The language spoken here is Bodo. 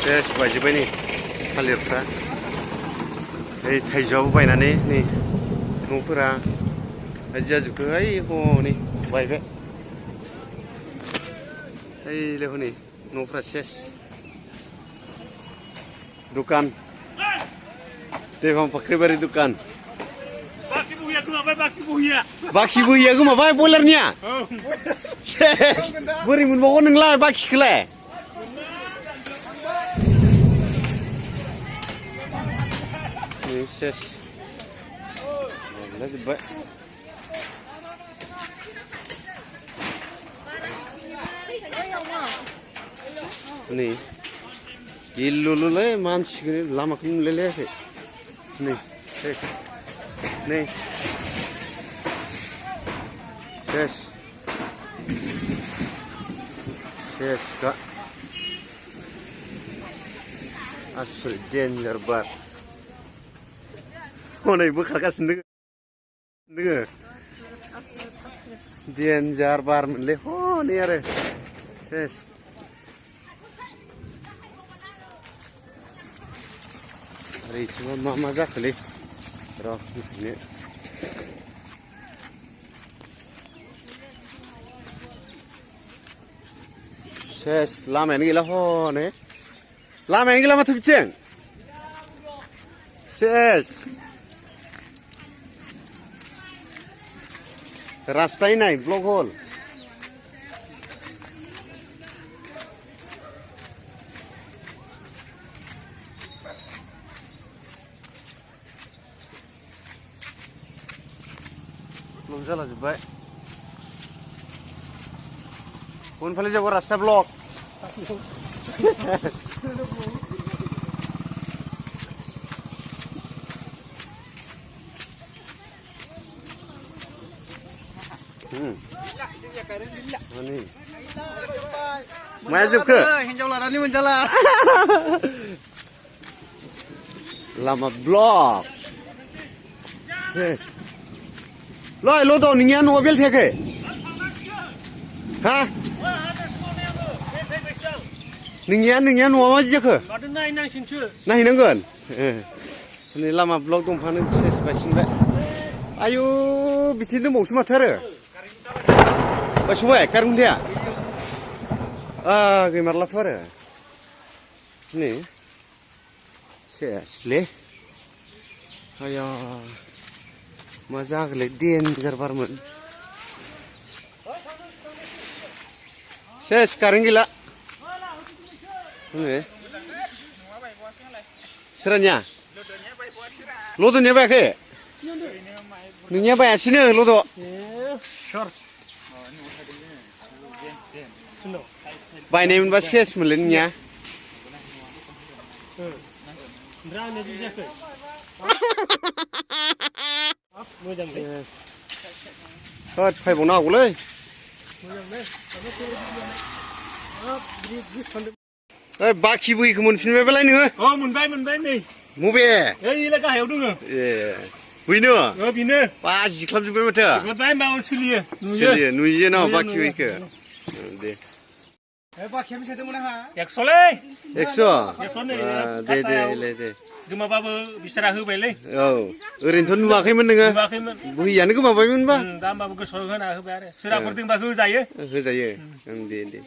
सेस बायजोब्बाय नै थालिरफ्रा ओइ थाइजौआबो बायनानै नै न'फोरा बायदि जाजोबखो ओइ हनै बायबाय ओइले हनै न'फ्रा सेस दुकान देवां फाख्रिबारि दुकान बाखि बोहिया गोमाबाय बयलारनिया सेस बोरै मोनबावगोन नोंलाय बाखिखौलाय सेस जोब्बाय नै गिलुलुलै मानसिखौनो लामाखौनो नुलायलायाखै नै नै सेस सेस का आसरित डेन्जार बार हनै बोखारगासिनो दोङो डेन्जार बार मोनलै हनै आरो सेस आरो इथिंबा मा जाखोलै र' फैनो सेस लामायानो गैला हनै लामायानो गैला माथो बिथिं सेस रास्ताय नाय ब्लक हल ब्लक जाला जोब्बाय उनफाले जाबो रास्ता ब्लक माया जोबखो हिनजाव लानानै मोनजाला लामा ब्लक सेस लय लद' नोंनिया न'आव बेल थायाखै हा नोंनिया न'आ मा जाखो नायहैनांगोन नै लामा ब्लक दंफांनो सेस बायसिनबाय आयु बिथिं दंबावोसो माथो आरो बायस'बाय कारेन्ट खुन्थाया गैमारलाथ' आरो नै सेसलै आया मा जागोनलै डेन्जार बारमोन सेस कारेन्ट गैला सोरानिया लद'निया बायाखै नोंनिया बायासैनो लद' बायनाय मोनबा सेस मोनलै नोंनिया होद फायबावनो हागौलै ओइ बाखि बोहिखौ मोनफिनबायबालाय नोङो मोनबाय नै मबे ओइलाय गाहायाव दङ ए बैनो बेनो बा जिख्लाबजोब्बाय माथो सोलियो नुयो ना बाखि बोहिखौ दे बाखिया बेसेबां आंहा 100लै 100 दे गोमाबाबो बिसोरा होबायलै औ ओरैनोथ' नुवाखैमोन नोङो बोहियानो गोमाबायमोनबा दा होमबाबो गोसोआव होना होबाय आरो सोरबाफोर दंबा होजायो दे